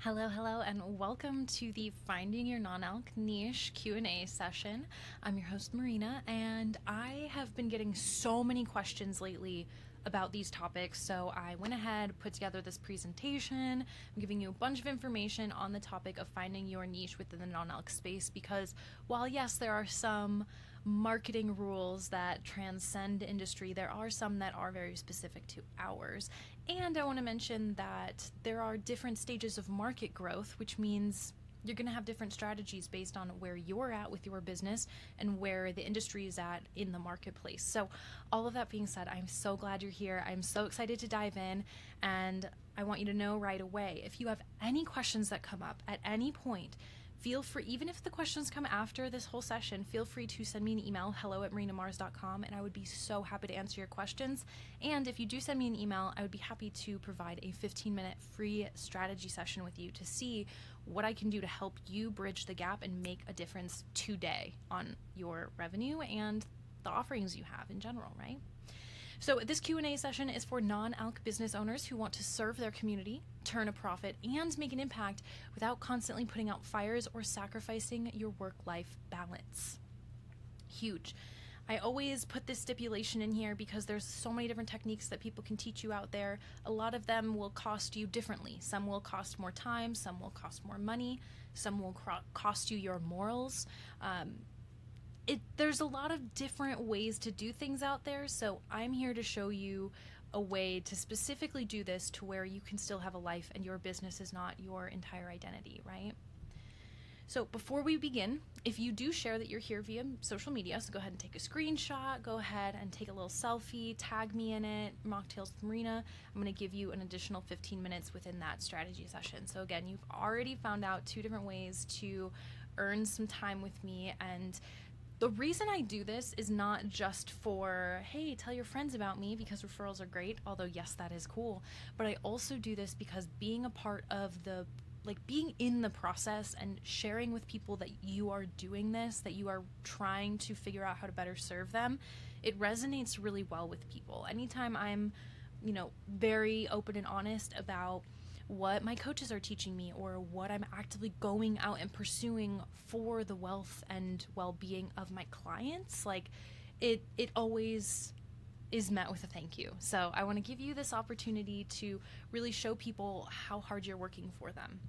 Hello, and welcome to the Finding Your Non-Alc Niche Q&A session. I'm your host, Marina, and I have been getting so many questions lately about these topics, so I went ahead, put together this presentation. I'm giving you a bunch of information on the topic of finding your niche within the non-alc space because while yes, there are some marketing rules that transcend industry, there are some that are very specific to ours. And I want to mention that there are different stages of market growth, which means you're going to have different strategies based on where you're at with your business and where the industry is at in the marketplace. So all of that being said, I'm so glad you're here. I'm so excited to dive in, and I want you to know right away, if you have any questions that come up at any point, feel free, even if the questions come after this whole session, feel free to send me an email, hello@marinamars.com, and I would be so happy to answer your questions. And if you do send me an email, I would be happy to provide a 15-minute free strategy session with you to see what I can do to help you bridge the gap and make a difference today on your revenue and the offerings you have in general, right? So this Q&A session is for non-alc business owners who want to serve their community, turn a profit, and make an impact without constantly putting out fires or sacrificing your work-life balance. Huge. I always put this stipulation in here because there's so many different techniques that people can teach you out there. A lot of them will cost you differently. Some will cost more time, some will cost more money, some will cost you your morals. There's a lot of different ways to do things out there, so I'm here to show you a way to specifically do this to where you can still have a life and your business is not your entire identity, right? So before we begin, if you do share that you're here via social media, so go ahead and take a screenshot, go ahead and take a little selfie, tag me in it, Mocktails with Marina. I'm going to give you an additional 15 minutes within that strategy session. So again, you've already found out 2 different ways to earn some time with me, and the reason I do this is not just for, hey, tell your friends about me, because referrals are great, although yes, that is cool, but I also do this because being a part of being in the process and sharing with people that you are doing this, that you are trying to figure out how to better serve them, it resonates really well with people. Anytime I'm, very open and honest about what my coaches are teaching me or what I'm actively going out and pursuing for the wealth and well-being of my clients, it always is met with a thank you. So I want to give you this opportunity to really show people how hard you're working for them.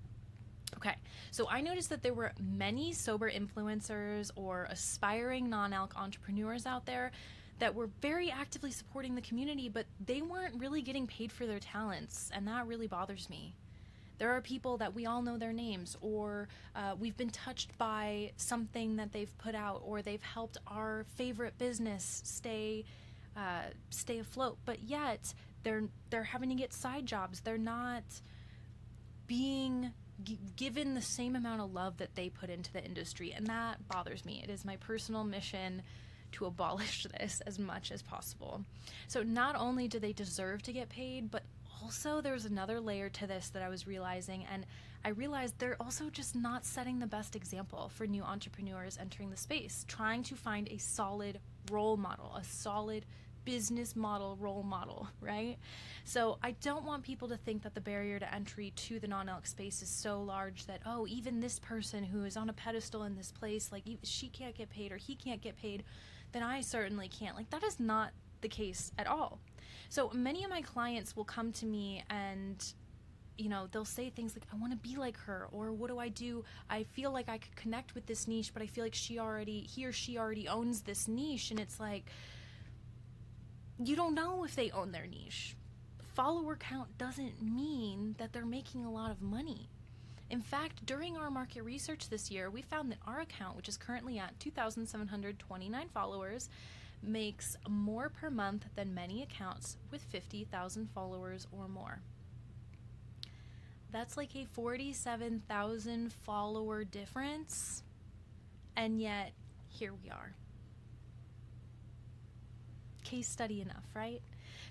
Okay, so I noticed that there were many sober influencers or aspiring non-alc entrepreneurs out there that were very actively supporting the community, but they weren't really getting paid for their talents, and that really bothers me. There are people that we all know their names, or we've been touched by something that they've put out, or they've helped our favorite business stay afloat, but yet they're having to get side jobs. They're not being given the same amount of love that they put into the industry, and that bothers me. It is my personal mission to abolish this as much as possible. So not only do they deserve to get paid, but also there's another layer to this that I was realizing, and I realized they're also just not setting the best example for new entrepreneurs entering the space, trying to find a solid role model, a solid business model role model, right? So I don't want people to think that the barrier to entry to the non-alc space is so large that, oh, even this person who is on a pedestal in this place, she can't get paid or he can't get paid, then I certainly can't. That is not the case at all. So many of my clients will come to me and they'll say things like, I want to be like her, or what do I do? I feel like I could connect with this niche, but I feel like he or she already owns this niche. And it's like, you don't know if they own their niche. Follower count doesn't mean that they're making a lot of money. In fact, during our market research this year, we found that our account, which is currently at 2,729 followers, makes more per month than many accounts with 50,000 followers or more. That's like a 47,000 follower difference, and yet here we are. Case study enough, right?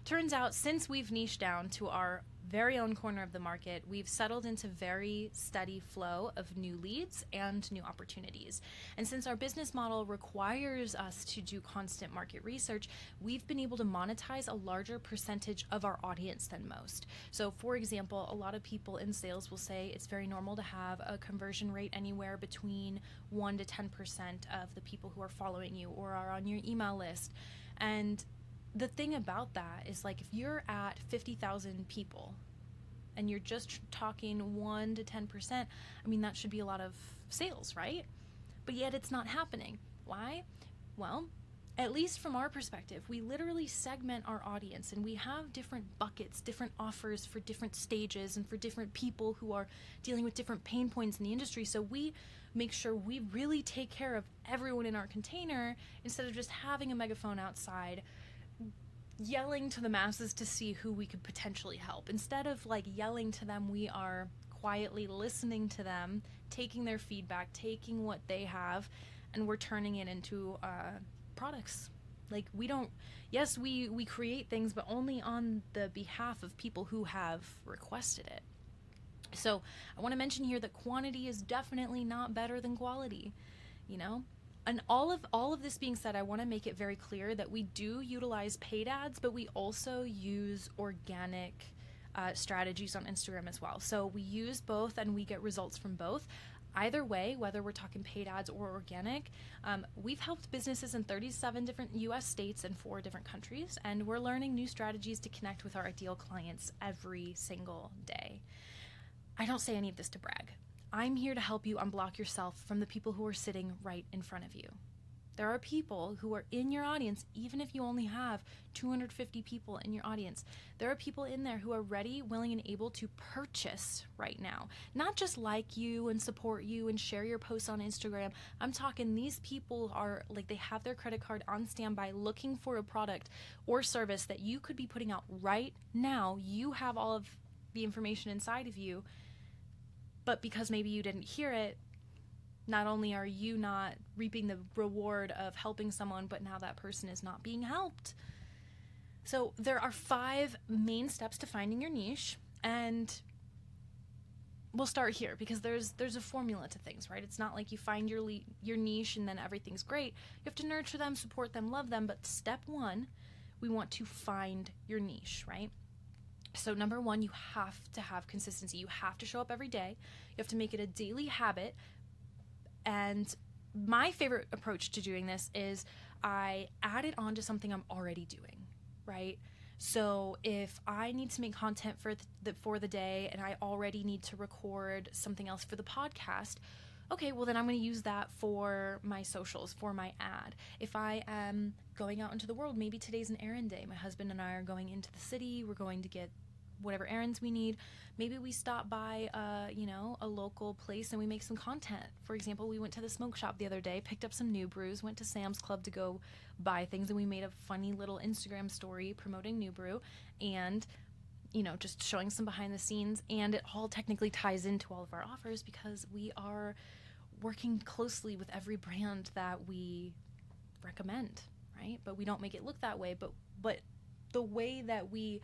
Turns out, since we've niched down to our very own corner of the market, we've settled into very steady flow of new leads and new opportunities. And since our business model requires us to do constant market research, we've been able to monetize a larger percentage of our audience than most. So for example, a lot of people in sales will say it's very normal to have a conversion rate anywhere between 1 to 10% of the people who are following you or are on your email list. And the thing about that is, like, if you're at 50,000 people and you're just talking 1 to 10%, I mean, that should be a lot of sales, right? But yet it's not happening. Why? Well, at least from our perspective, we literally segment our audience and we have different buckets, different offers for different stages and for different people who are dealing with different pain points in the industry. So we make sure we really take care of everyone in our container instead of just having a megaphone outside yelling to the masses to see who we could potentially help. Instead of like yelling to them, we are quietly listening to them, taking their feedback, taking what they have, and we're turning it into products. Like, we don't, yes, we create things, but only on the behalf of people who have requested it. So I want to mention here that quantity is definitely not better than quality, you know? And all of this being said, I want to make it very clear that we do utilize paid ads, but we also use organic strategies on Instagram as well. So we use both and we get results from both. Either way, whether we're talking paid ads or organic, we've helped businesses in 37 different US states and 4 different countries, and we're learning new strategies to connect with our ideal clients every single day. I don't say any of this to brag. I'm here to help you unblock yourself from the people who are sitting right in front of you. There are people who are in your audience, even if you only have 250 people in your audience. There are people in there who are ready, willing, and able to purchase right now. Not just like you and support you and share your posts on Instagram. I'm talking these people are like, they have their credit card on standby looking for a product or service that you could be putting out right now. You have all of the information inside of you, but because maybe you didn't hear it, not only are you not reaping the reward of helping someone, but now that person is not being helped. So there are 5 main steps to finding your niche, and we'll start here because there's a formula to things, right? It's not like you find your niche and then everything's great. You have to nurture them, support them, love them. But step 1, we want to find your niche, right? So number 1, you have to have consistency. You have to show up every day. You have to make it a daily habit. And my favorite approach to doing this is I add it on to something I'm already doing, right? So if I need to make content for the day and I already need to record something else for the podcast, okay, well then I'm going to use that for my socials, for my ad. If I am going out into the world, maybe today's an errand day. My husband and I are going into the city. We're going to get whatever errands we need. Maybe we stop by a local place and we make some content. For example, we went to the smoke shop the other day, picked up some new brews, went to Sam's Club to go buy things, and we made a funny little Instagram story promoting New Brew and just showing some behind the scenes. And it all technically ties into all of our offers because we are working closely with every brand that we recommend, right? But we don't make it look that way. But the way that we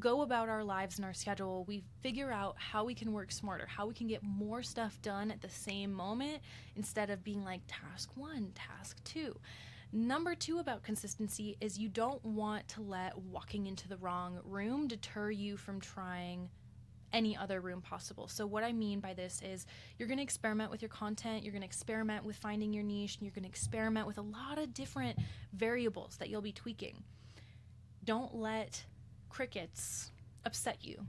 go about our lives and our schedule, we figure out how we can work smarter, how we can get more stuff done at the same moment instead of being like task 1, task 2. Number 2 about consistency is you don't want to let walking into the wrong room deter you from trying any other room possible. So what I mean by this is you're going to experiment with your content, you're going to experiment with finding your niche, and you're going to experiment with a lot of different variables that you'll be tweaking. Don't let crickets upset you,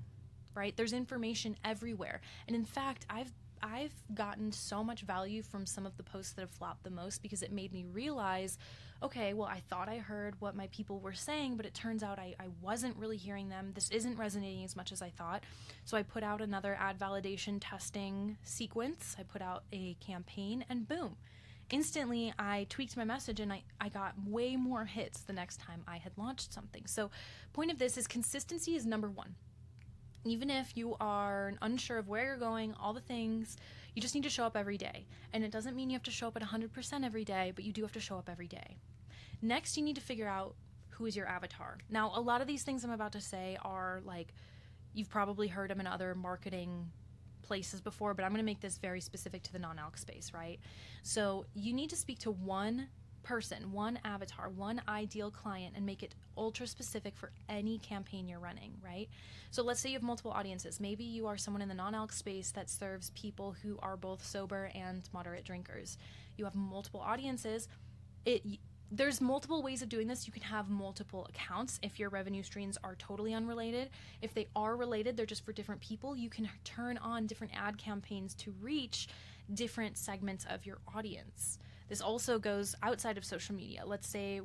right? There's information everywhere. And in fact, I've gotten so much value from some of the posts that have flopped the most because it made me realize, okay, well, I thought I heard what my people were saying, but it turns out I wasn't really hearing them. This isn't resonating as much as I thought. So I put out another ad validation testing sequence. I put out a campaign and boom. Instantly, I tweaked my message and I got way more hits the next time I had launched something. So point of this is consistency is number 1. Even if you are unsure of where you're going, all the things, you just need to show up every day. And it doesn't mean you have to show up at 100% every day, but you do have to show up every day. Next, you need to figure out who is your avatar. Now, a lot of these things I'm about to say are like, you've probably heard them in other marketing places before, but I'm going to make this very specific to the non-alc space, right? So you need to speak to one person, one avatar, one ideal client, and make it ultra specific for any campaign you're running, right? So let's say you have multiple audiences. Maybe you are someone in the non-alc space that serves people who are both sober and moderate drinkers. You have multiple audiences. There's multiple ways of doing this. You can have multiple accounts if your revenue streams are totally unrelated. If they are related, they're just for different people. You can turn on different ad campaigns to reach different segments of your audience. This also goes outside of social media. Let's say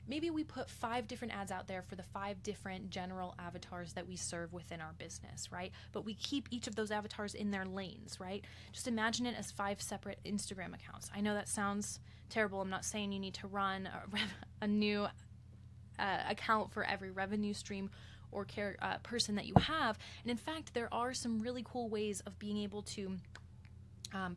maybe we put 5 different ads out there for the 5 different general avatars that we serve within our business, right? But we keep each of those avatars in their lanes, right? Just imagine it as 5 separate Instagram accounts. I know that sounds terrible. I'm not saying you need to run a new account for every revenue stream or person that you have. And in fact, there are some really cool ways of being able to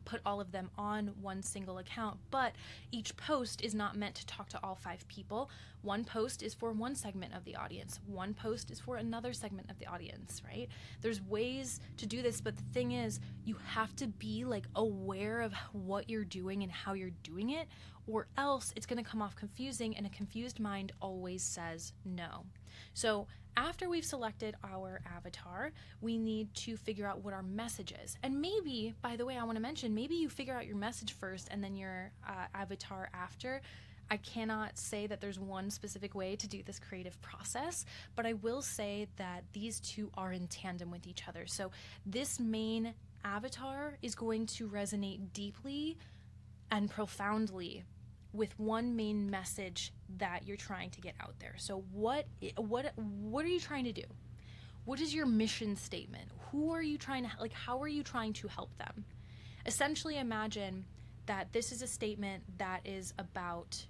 put all of them on one single account, but each post is not meant to talk to all 5 people. One post is for one segment of the audience. One post is for another segment of the audience, right? There's ways to do this, but the thing is, you have to be like aware of what you're doing and how you're doing it, or else it's going to come off confusing, and a confused mind always says no. So after we've selected our avatar, we need to figure out what our message is. And maybe, by the way, I want to mention, maybe you figure out your message first and then your avatar after. I cannot say that there's one specific way to do this creative process, but I will say that these two are in tandem with each other. So this main avatar is going to resonate deeply and profoundly with one main message that you're trying to get out there. So what are you trying to do? What is your mission statement? Who are you trying to, how are you trying to help them? Essentially, imagine that this is a statement that is about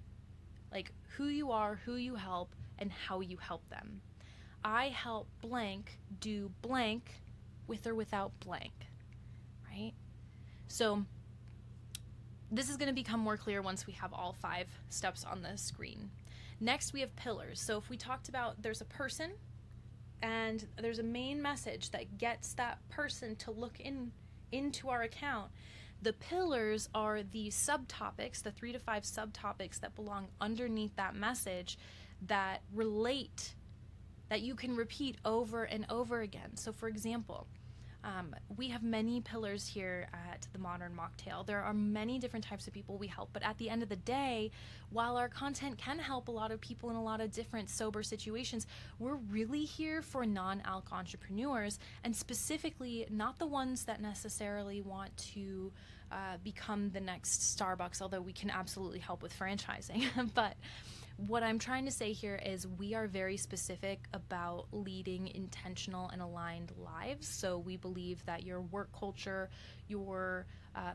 who you are, who you help, and how you help them. I help blank do blank with or without blank, right? So this is going to become more clear once we have all 5 steps on the screen. Next, we have pillars. So if we talked about there's a person and there's a main message that gets that person to look into our account, the pillars are the subtopics, the 3 to 5 subtopics that belong underneath that message that relate, that you can repeat over and over again. So for example, we have many pillars here at the Modern Mocktail. There are many different types of people we help, but at the end of the day, while our content can help a lot of people in a lot of different sober situations, we're really here for non-alc entrepreneurs, and specifically not the ones that necessarily want to become the next Starbucks, although we can absolutely help with franchising. But what I'm trying to say here is we are very specific about leading intentional and aligned lives. So we believe that your work culture, your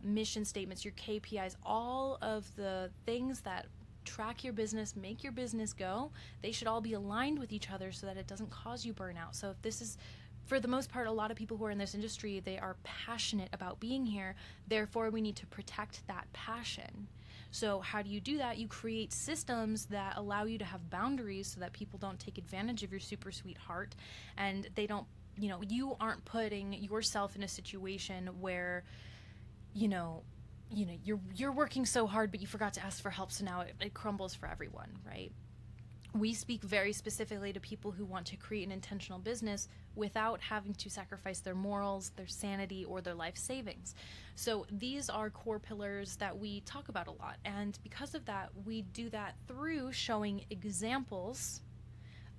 mission statements, your KPIs, all of the things that track your business, make your business go, they should all be aligned with each other so that it doesn't cause you burnout. So if this is, for the most part, a lot of people who are in this industry, they are passionate about being here. Therefore, we need to protect that passion. So how do you do that? You create systems that allow you to have boundaries so that people don't take advantage of your super sweet heart, and they don't, you aren't putting yourself in a situation where, you're working so hard, but you forgot to ask for help. So now it crumbles for everyone, right? We speak very specifically to people who want to create an intentional business without having to sacrifice their morals, their sanity, or their life savings. So these are core pillars that we talk about a lot. And because of that, we do that through showing examples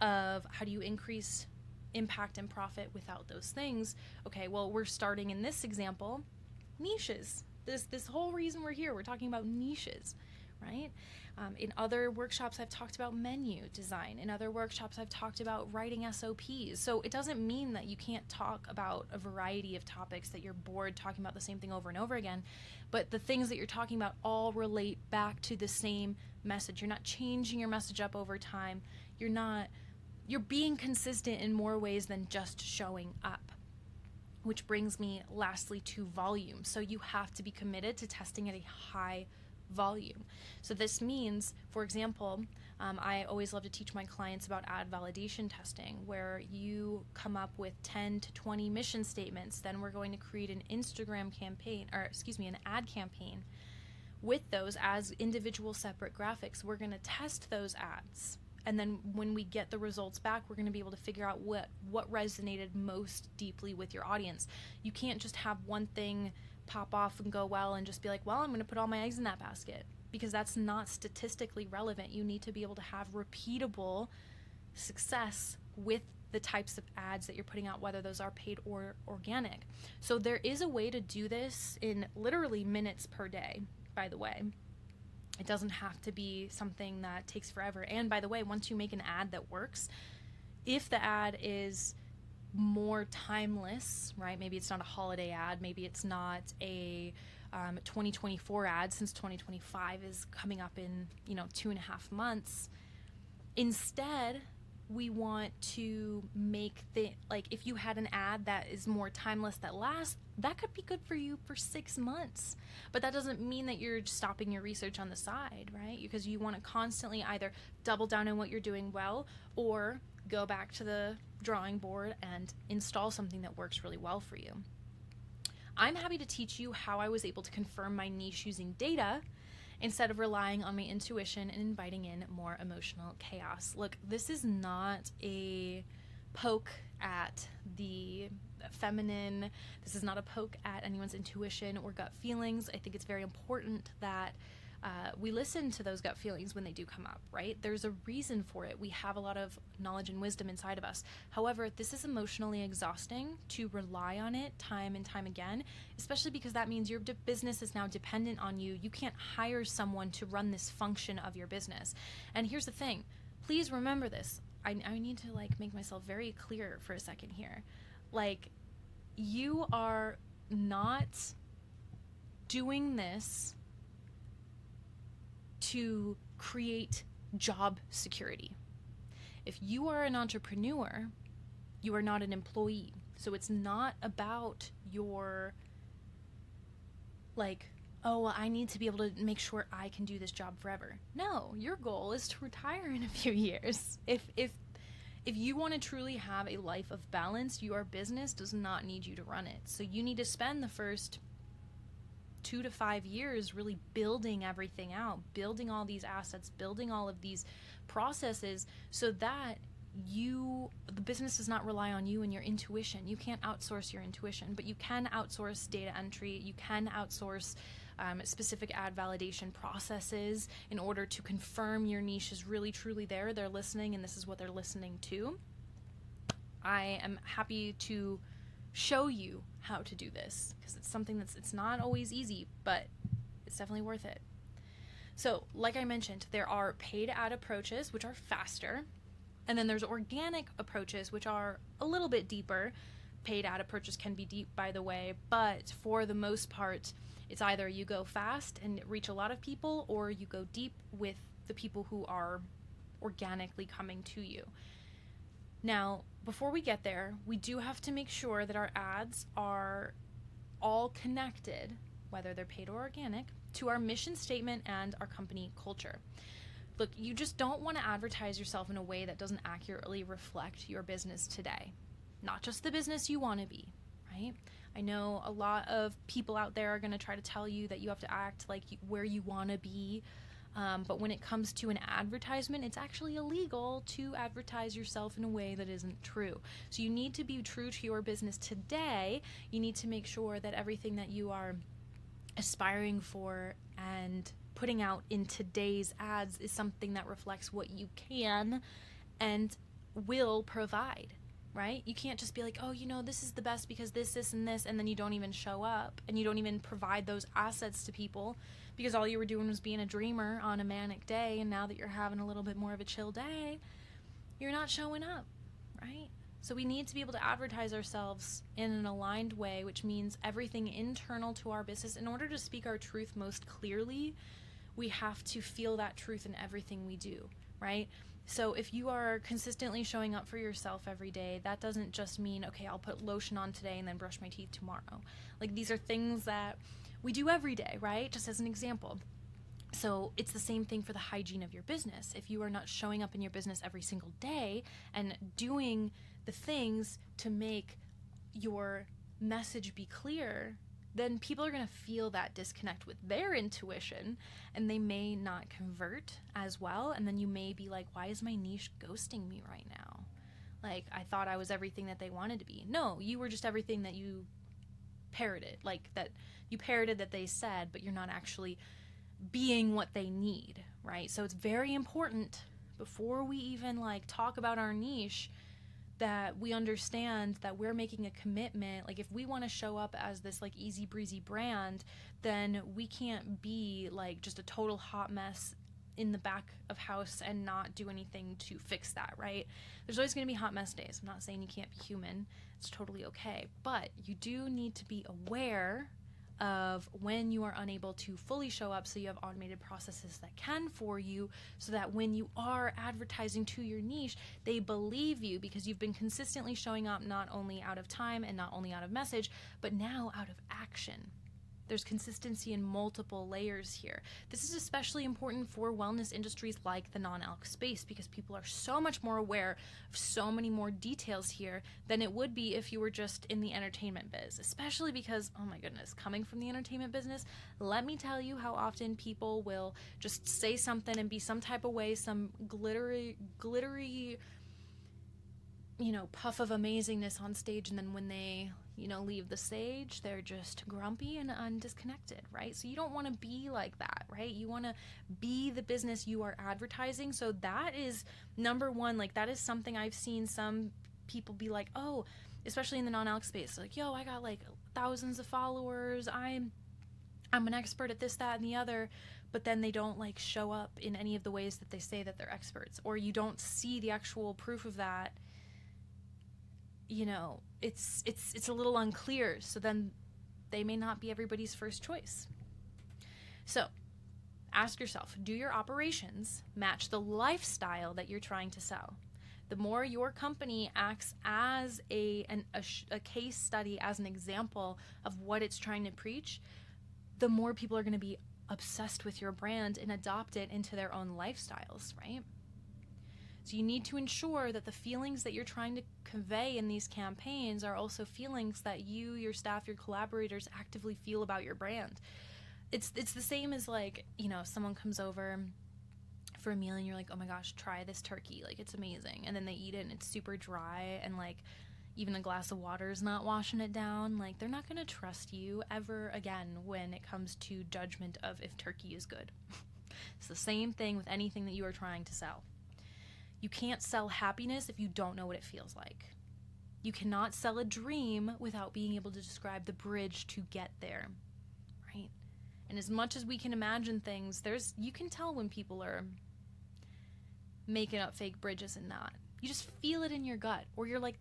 of how do you increase impact and profit without those things. Okay, well, we're starting in this example, niches. This whole reason we're here, we're talking about niches, right? In other workshops, I've talked about menu design. In other workshops, I've talked about writing SOPs. So it doesn't mean that you can't talk about a variety of topics, that you're bored talking about the same thing over and over again. But the things that you're talking about all relate back to the same message. You're not changing your message up over time. You're being consistent in more ways than just showing up. Which brings me lastly to volume. So you have to be committed to testing at a high volume. So this means, for example, I always love to teach my clients about ad validation testing, where you come up with 10 to 20 mission statements. Then we're going to create an Instagram campaign, an ad campaign with those as individual separate graphics. We're going to test those ads. And then when we get the results back, we're going to be able to figure out what resonated most deeply with your audience. You can't just have one thing pop off and go well and just be like, well, I'm going to put all my eggs in that basket, because that's not statistically relevant. You need to be able to have repeatable success with the types of ads that you're putting out, whether those are paid or organic. So there is a way to do this in literally minutes per day, by the way. It doesn't have to be something that takes forever. And by the way, once you make an ad that works, if the ad is more timeless, right? Maybe it's not a holiday ad. Maybe it's not a 2024 ad, since 2025 is coming up in 2.5 months. Instead, we want to make if you had an ad that is more timeless, that lasts, that could be good for you for 6 months. But that doesn't mean that you're stopping your research on the side, right? Because you want to constantly either double down on what you're doing well, or go back to the drawing board and install something that works really well for you. I'm happy to teach you how I was able to confirm my niche using data instead of relying on my intuition and inviting in more emotional chaos. Look, this is not a poke at the feminine. This is not a poke at anyone's intuition or gut feelings. I think it's very important that we listen to those gut feelings when they do come up, right? There's a reason for it. We have a lot of knowledge and wisdom inside of us. However, this is emotionally exhausting to rely on it time and time again, especially because that means your business is now dependent on you. You can't hire someone to run this function of your business. And here's the thing. Please remember this. I need to make myself very clear for a second here. You are not doing this to create job security. If you are an entrepreneur, you are not an employee. So it's not about your I need to be able to make sure I can do this job forever. No, your goal is to retire in a few years. If you want to truly have a life of balance, your business does not need you to run it. So you need to spend the first 2 to 5 years really building everything out, building all these assets, building all of these processes, so that the business does not rely on you and your intuition. You can't outsource your intuition, but you can outsource data entry. You can outsource specific ad validation processes in order to confirm your niche is really truly there. They're listening, and this is what they're listening to. I am happy to show you how to do this, because it's something it's not always easy, but it's definitely worth it. So like I mentioned, there are paid ad approaches, which are faster, and then there's organic approaches, which are a little bit deeper. Paid ad approaches can be deep, by the way, but for the most part, it's either you go fast and reach a lot of people, or you go deep with the people who are organically coming to you. Now, before we get there, we do have to make sure that our ads are all connected, whether they're paid or organic, to our mission statement and our company culture. Look, you just don't want to advertise yourself in a way that doesn't accurately reflect your business today. Not just the business you want to be, right? I know a lot of people out there are going to try to tell you that you have to act like where you want to be. But when it comes to an advertisement, it's actually illegal to advertise yourself in a way that isn't true. So you need to be true to your business today. You need to make sure that everything that you are aspiring for and putting out in today's ads is something that reflects what you can and will provide, right? You can't just be like, oh, this is the best because this, and this, and then you don't even show up and you don't even provide those assets to people because all you were doing was being a dreamer on a manic day, and now that you're having a little bit more of a chill day, you're not showing up, right? So we need to be able to advertise ourselves in an aligned way, which means everything internal to our business. In order to speak our truth most clearly, we have to feel that truth in everything we do, right? So if you are consistently showing up for yourself every day, that doesn't just mean, okay, I'll put lotion on today and then brush my teeth tomorrow. These are things that we do every day, right? Just as an example. So it's the same thing for the hygiene of your business. If you are not showing up in your business every single day and doing the things to make your message be clear, then people are going to feel that disconnect with their intuition, and they may not convert as well. And then you may be like, why is my niche ghosting me right now? Like, I thought I was everything that they wanted to be. No, you were just everything that you parroted, like that you parroted that they said, but you're not actually being what they need, right? So it's very important before we even like talk about our niche that we understand that we're making a commitment. Like, if we want to show up as this like easy breezy brand, then we can't be like just a total hot mess in the back of house and not do anything to fix that, right? There's always going to be hot mess days. I'm not saying you can't be human. It's totally okay. But you do need to be aware of when you are unable to fully show up, so you have automated processes that can for you, so that when you are advertising to your niche, they believe you because you've been consistently showing up, not only out of time and not only out of message, but now out of action. There's consistency in multiple layers here. This is especially important for wellness industries like the non-alc space, because people are so much more aware of so many more details here than it would be if you were just in the entertainment biz. Especially because, oh my goodness, coming from the entertainment business, let me tell you how often people will just say something and be some type of way, some glittery, puff of amazingness on stage, and then when they leave the stage, they're just grumpy and disconnected, right? So you don't want to be like that, right? You want to be the business you are advertising. So that is number one. Like, that is something I've seen some people be like, oh, especially in the non-alc space, like, yo, I got like thousands of followers, I'm an expert at this, that, and the other, but then they don't like show up in any of the ways that they say that they're experts, or you don't see the actual proof of that. It's a little unclear, so then they may not be everybody's first choice. So ask yourself, do your operations match the lifestyle that you're trying to sell? The more your company acts as a case study, as an example of what it's trying to preach, the more people are going to be obsessed with your brand and adopt it into their own lifestyles, right? So you need to ensure that the feelings that you're trying to convey in these campaigns are also feelings that you, your staff, your collaborators actively feel about your brand. It's the same as like, someone comes over for a meal and you're like, oh my gosh, try this turkey, like it's amazing. And then they eat it and it's super dry, and like even a glass of water is not washing it down. Like, they're not going to trust you ever again when it comes to judgment of if turkey is good. It's the same thing with anything that you are trying to sell. You can't sell happiness if you don't know what it feels like. You cannot sell a dream without being able to describe the bridge to get there, right? And as much as we can imagine things, you can tell when people are making up fake bridges and not. You just feel it in your gut, or you're like,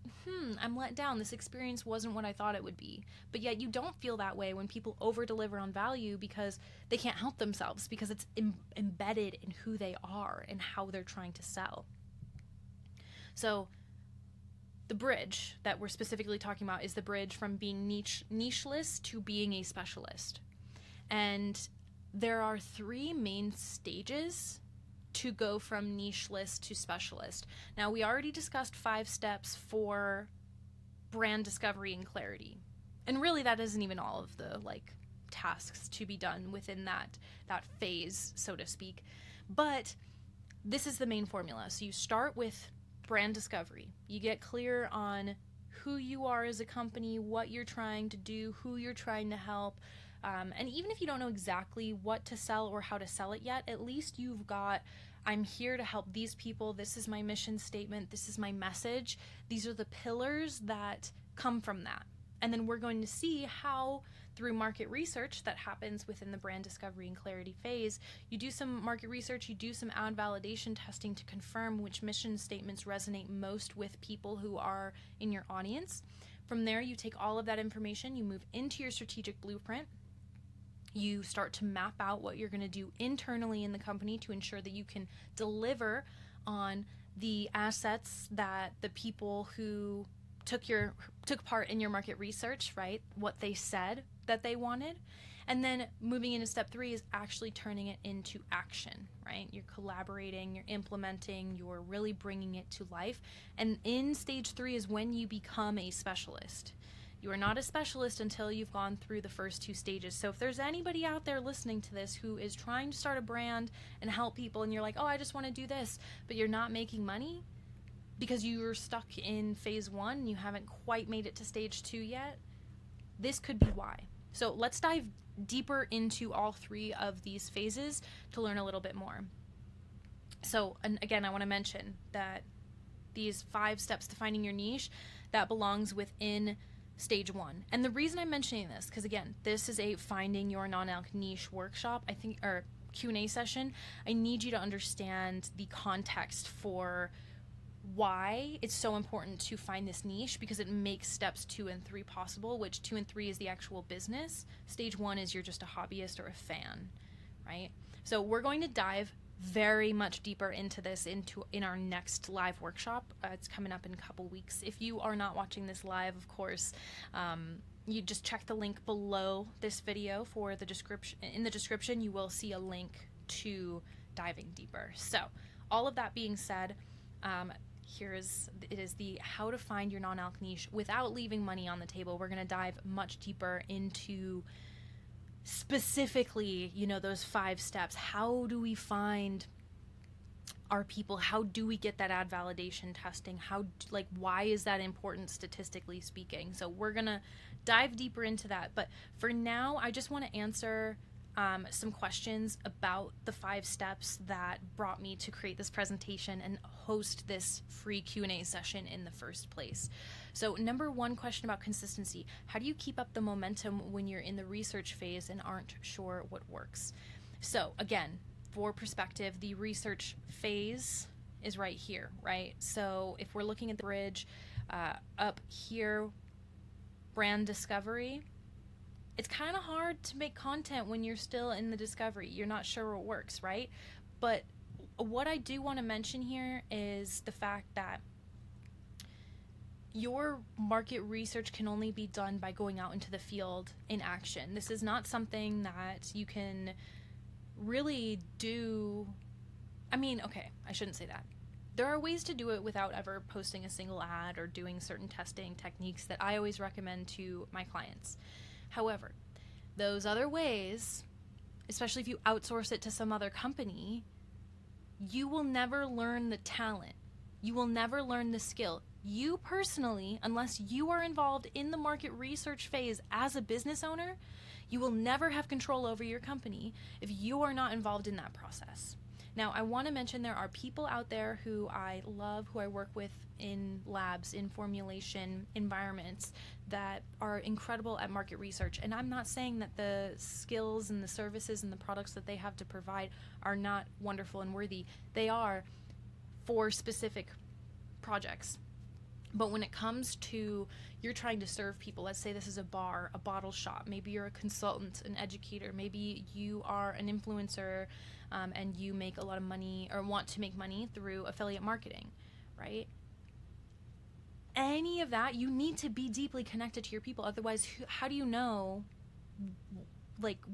I'm let down. This experience wasn't what I thought it would be. But yet you don't feel that way when people over-deliver on value, because they can't help themselves, because it's embedded in who they are and how they're trying to sell. So the bridge that we're specifically talking about is the bridge from being nicheless to being a specialist. And there are 3 main stages to go from nicheless to specialist. Now, we already discussed 5 steps for brand discovery and clarity. And really, that isn't even all of the like tasks to be done within that phase, so to speak. But this is the main formula. So you start with brand discovery. You get clear on who you are as a company, what you're trying to do, who you're trying to help. And even if you don't know exactly what to sell or how to sell it yet, at least you've got, I'm here to help these people. This is my mission statement. This is my message. These are the pillars that come from that. And then we're going to see how, through market research that happens within the brand discovery and clarity phase, you do some market research, you do some ad validation testing to confirm which mission statements resonate most with people who are in your audience. From there, you take all of that information, you move into your strategic blueprint. You start to map out what you're going to do internally in the company to ensure that you can deliver on the assets that the people who took part in your market research, right? What they said that they wanted. And then moving into step 3 is actually turning it into action, right? You're collaborating, you're implementing, you're really bringing it to life. And in stage 3 is when you become a specialist. You are not a specialist until you've gone through the first 2 stages. So if there's anybody out there listening to this who is trying to start a brand and help people, and you're like, oh, I just want to do this, but you're not making money because you're stuck in phase 1 and you haven't quite made it to stage 2 yet, this could be why. So let's dive deeper into all 3 of these phases to learn a little bit more. So, and again, I want to mention that these 5 steps to finding your niche, that belongs within stage 1. And the reason I'm mentioning this, because again, this is a finding your non-alc niche workshop, I think, or Q&A session. I need you to understand the context for why it's so important to find this niche, because it makes steps 2 and 3 possible, which 2 and 3 is the actual business. Stage 1 is you're just a hobbyist or a fan, right? So we're going to dive very much deeper into this in our next live workshop. It's coming up in a couple weeks. If you are not watching this live, of course, you just check the link below this video for the description. In the description, you will see a link to diving deeper. So all of that being said, it is the how to find your non-alc niche without leaving money on the table. We're going to dive much deeper into specifically, those 5 steps. How do we find our people? How do we get that ad validation testing? Why is that important statistically speaking? So we're going to dive deeper into that. But for now, I just want to answer some questions about the 5 steps that brought me to create this presentation and host this free Q&A session in the first place. So number 1 question about consistency. How do you keep up the momentum when you're in the research phase and aren't sure what works? So again, for perspective, the research phase is right here, right? So if we're looking at the bridge up here, brand discovery, it's kind of hard to make content when you're still in the discovery. You're not sure what works, right? But what I do want to mention here is the fact that your market research can only be done by going out into the field in action. This is not something that you can really do. Okay, I shouldn't say that. There are ways to do it without ever posting a single ad or doing certain testing techniques that I always recommend to my clients. However, those other ways, especially if you outsource it to some other company, you will never learn the talent. You will never learn the skill. You personally, unless you are involved in the market research phase as a business owner, you will never have control over your company if you are not involved in that process. Now, I want to mention there are people out there who I love, who I work with in labs, in formulation environments that are incredible at market research. And I'm not saying that the skills and the services and the products that they have to provide are not wonderful and worthy. They are for specific projects. But when it comes to you're trying to serve people, let's say this is a bar, a bottle shop, maybe you're a consultant, an educator, maybe you are an influencer, and you make a lot of money or want to make money through affiliate marketing, right? Any of that, you need to be deeply connected to your people. Otherwise, how do you know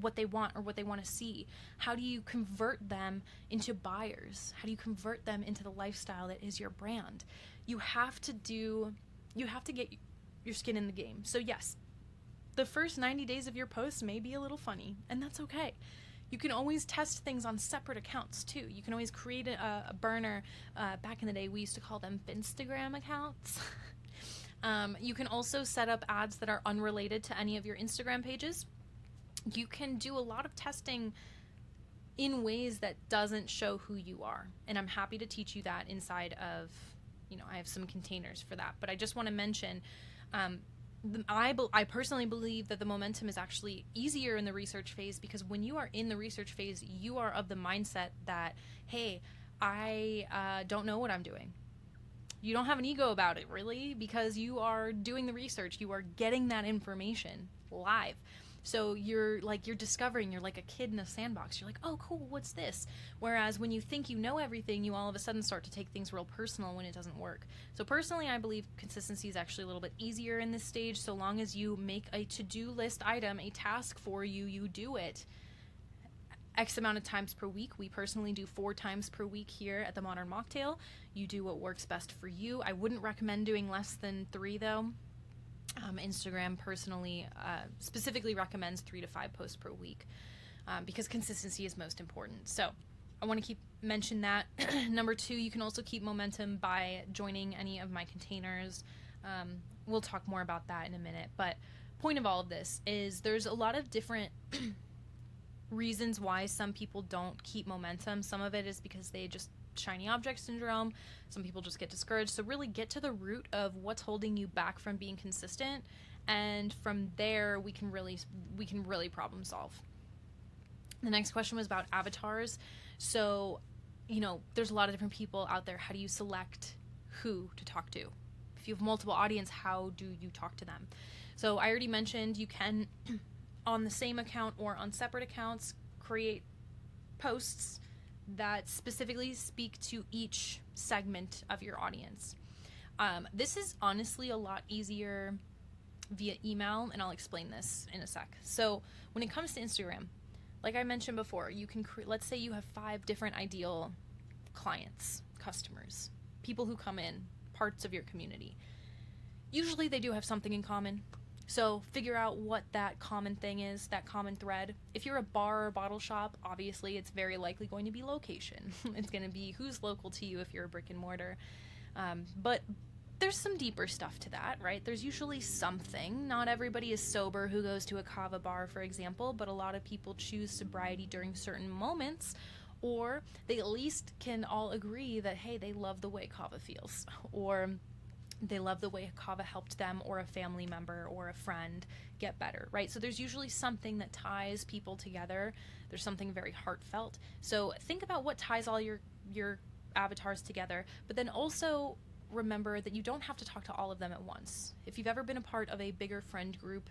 what they want or what they want to see? How do you convert them into buyers? How do you convert them into the lifestyle that is your brand? You have to get your skin in the game. So yes, the first 90 days of your post may be a little funny, and that's okay. You can always test things on separate accounts too. You can always create a burner. Back in the day, we used to call them Finstagram accounts. You can also set up ads that are unrelated to any of your Instagram pages. You can do a lot of testing in ways that doesn't show who you are. And I'm happy to teach you that inside of, I have some containers for that. But I just want to mention, I personally believe that the momentum is actually easier in the research phase, because when you are in the research phase, you are of the mindset that, hey, I don't know what I'm doing. You don't have an ego about it, really, because you are doing the research. You are getting that information live. So you're discovering, you're like a kid in a sandbox. You're like, oh, cool, what's this? Whereas when you think you know everything, you all of a sudden start to take things real personal when it doesn't work. So personally, I believe consistency is actually a little bit easier in this stage. So long as you make a to-do list item, a task for you, you do it X amount of times per week. We personally do 4 times per week here at the Modern Mocktail. You do what works best for you. I wouldn't recommend doing less than 3 though. Instagram personally specifically recommends 3 to 5 posts per week because consistency is most important. So I want to mention that. Number 2, you can also keep momentum by joining any of my containers. We'll talk more about that in a minute. But point of all of this is there's a lot of different reasons why some people don't keep momentum. Some of it is because they just shiny object syndrome. Some people just get discouraged. So really get to the root of what's holding you back from being consistent, and from there we can really problem solve. The next question was about avatars. So, there's a lot of different people out there. How do you select who to talk to? If you have multiple audience, how do you talk to them? So I already mentioned you can on the same account or on separate accounts create posts that specifically speak to each segment of your audience. This is honestly a lot easier via email, and I'll explain this in a sec. So when it comes to Instagram, like I mentioned before, you can let's say you have 5 different ideal clients, customers, people who come in, parts of your community. Usually they do have something in common. So figure out what that common thing is, that common thread. If you're a bar or bottle shop, obviously it's very likely going to be location. It's going to be who's local to you if you're a brick and mortar. But there's some deeper stuff to that, right? There's usually something. Not everybody is sober who goes to a kava bar, for example, but a lot of people choose sobriety during certain moments, or they at least can all agree that, hey, they love the way kava feels, or they love the way kava helped them or a family member or a friend get better, right? So there's usually something that ties people together. There's something very heartfelt. So think about what ties all your avatars together, but then also remember that you don't have to talk to all of them at once. If you've ever been a part of a bigger friend group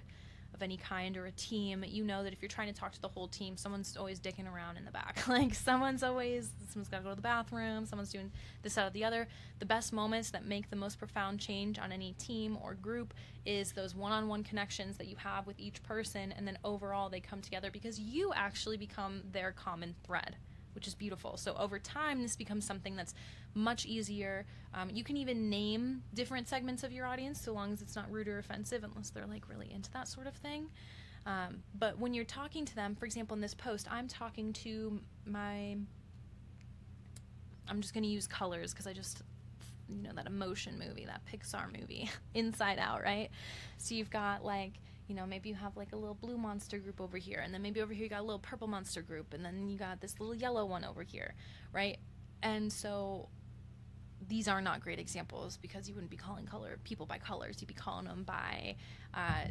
of any kind or a team, you know that if you're trying to talk to the whole team, someone's always dicking around in the back. Like someone's got to go to the bathroom, someone's doing this, that, or the other. The best moments that make the most profound change on any team or group is those one-on-one connections that you have with each person, and then overall they come together because you actually become their common thread, which is beautiful. So over time, this becomes something that's much easier. You can even name different segments of your audience, so long as it's not rude or offensive, unless they're like really into that sort of thing. But when you're talking to them, for example, in this post, I'm talking to I'm just going to use colors because I just, that emotion movie, that Pixar movie, Inside Out, right? So you've got maybe you have like a little blue monster group over here, and then maybe over here you got a little purple monster group, and then you got this little yellow one over here, right? And so these are not great examples because you wouldn't be calling people by colors. You'd be calling them by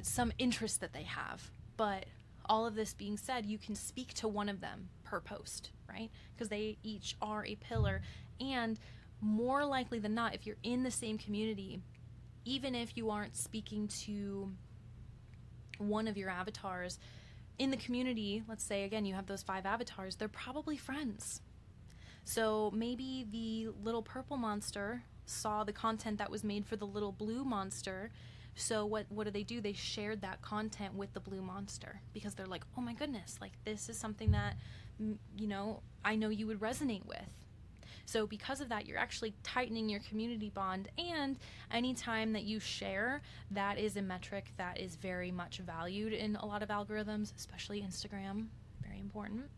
some interest that they have. But all of this being said, you can speak to one of them per post, right? Because they each are a pillar. And more likely than not, if you're in the same community, even if you aren't speaking to one of your avatars in the community, let's say again you have those 5 avatars, they're probably friends. So maybe the little purple monster saw the content that was made for the little blue monster. So what do? They shared that content with the blue monster because they're like, oh my goodness, like this is something that, I know you would resonate with. So because of that, you're actually tightening your community bond, and anytime that you share, that is a metric that is very much valued in a lot of algorithms, especially Instagram. Very important.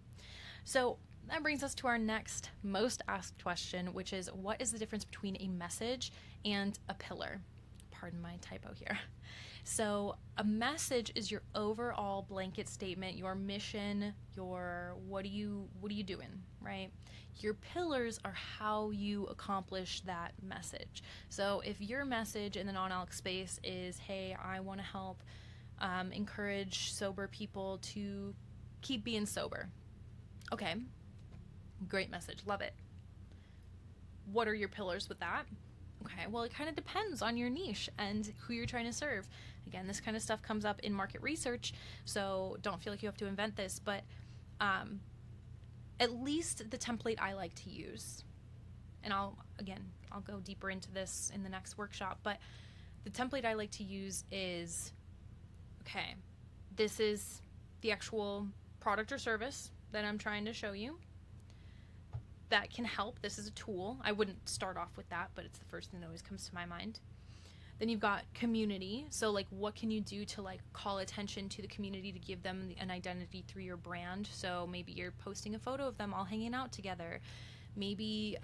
So that brings us to our next most asked question, which is, what is the difference between a message and a pillar? Pardon my typo here. So a message is your overall blanket statement, your mission, your what are you doing, right? Your pillars are how you accomplish that message. So if your message in the non-alc space is, hey, I want to help encourage sober people to keep being sober. Okay, great message, love it. What are your pillars with that? Okay, well, it kind of depends on your niche and who you're trying to serve. Again, this kind of stuff comes up in market research, so don't feel like you have to invent this, but at least the template I like to use, and I'll go deeper into this in the next workshop, but the template I like to use is, okay, this is the actual product or service that I'm trying to show you that can help. This is a tool. I wouldn't start off with that, but it's the first thing that always comes to my mind. Then you've got community. So like, what can you do to like call attention to the community to give them an identity through your brand? So maybe you're posting a photo of them all hanging out together. Maybe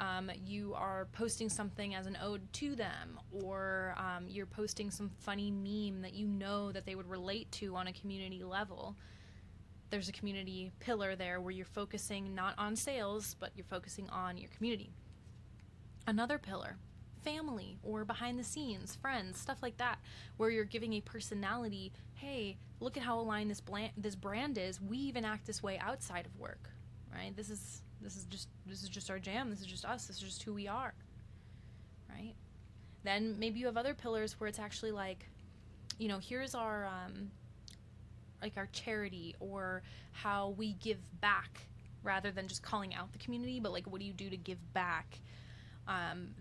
you are posting something as an ode to them, or you're posting some funny meme that you know that they would relate to on a community level. There's a community pillar there where you're focusing not on sales, but you're focusing on your community. Another pillar, family or behind the scenes, friends, stuff like that, where you're giving a personality. Hey, look at how aligned this brand is. We even act this way outside of work, right? This is just our jam. This is just us. This is just who we are, right? Then maybe you have other pillars where it's actually like, here's our our charity, or how we give back, rather than just calling out the community, but like, what do you do to give back?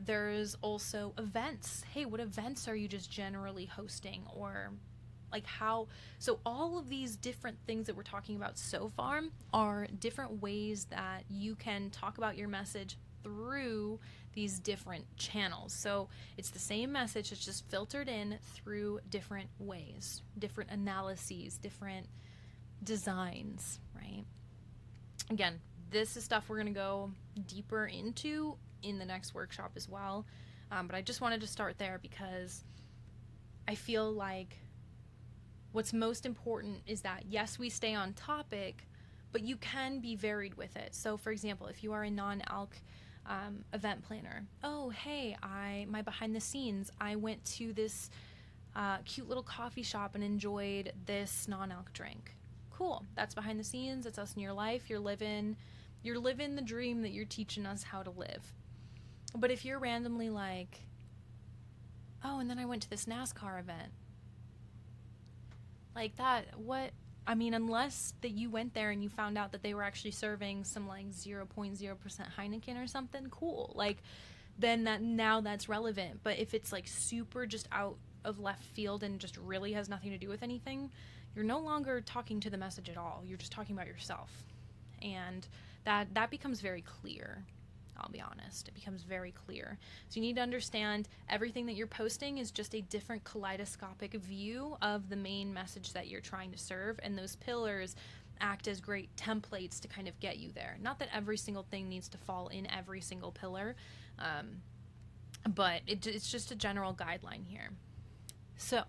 There's also events. Hey, what events are you just generally hosting? Or like so all of these different things that we're talking about so far are different ways that you can talk about your message through these different channels. So it's the same message, it's just filtered in through different ways, different analyses, different designs, right? Again, this is stuff we're going to go deeper into in the next workshop as well. But I just wanted to start there because I feel like what's most important is that, yes, we stay on topic, but you can be varied with it. So for example, if you are a non-alc event planner, oh, hey, my behind the scenes, I went to this cute little coffee shop and enjoyed this non-alc drink. Cool. That's behind the scenes. It's us in your life. You're living the dream that you're teaching us how to live. But if you're randomly like, oh, and then I went to this NASCAR event, like that, unless that you went there and you found out that they were actually serving some like 0.0% Heineken or something, cool. Like, then that's relevant. But if it's like super just out of left field and just really has nothing to do with anything, you're no longer talking to the message at all. You're just talking about yourself. And that becomes very clear. I'll be honest. It becomes very clear. So you need to understand everything that you're posting is just a different kaleidoscopic view of the main message that you're trying to serve, and those pillars act as great templates to kind of get you there. Not that every single thing needs to fall in every single pillar, but it's just a general guideline here. So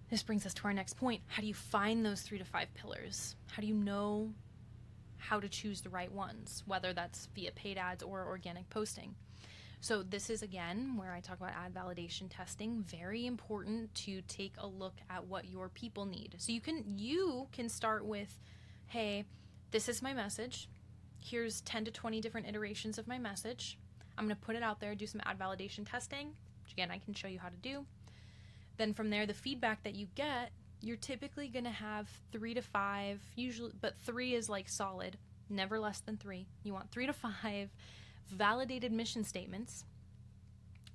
this brings us to our next point. How do you find those 3 to 5 pillars? How do you know how to choose the right ones, whether that's via paid ads or organic posting? So this is, again, where I talk about ad validation testing. Very important to take a look at what your people need. So you can start with, hey, this is my message. Here's 10 to 20 different iterations of my message. I'm going to put it out there, do some ad validation testing, which again, I can show you how to do. Then from there, the feedback that you get, you're typically going to have 3 to 5, usually, but 3 is like solid, never less than 3. You want 3 to 5 validated mission statements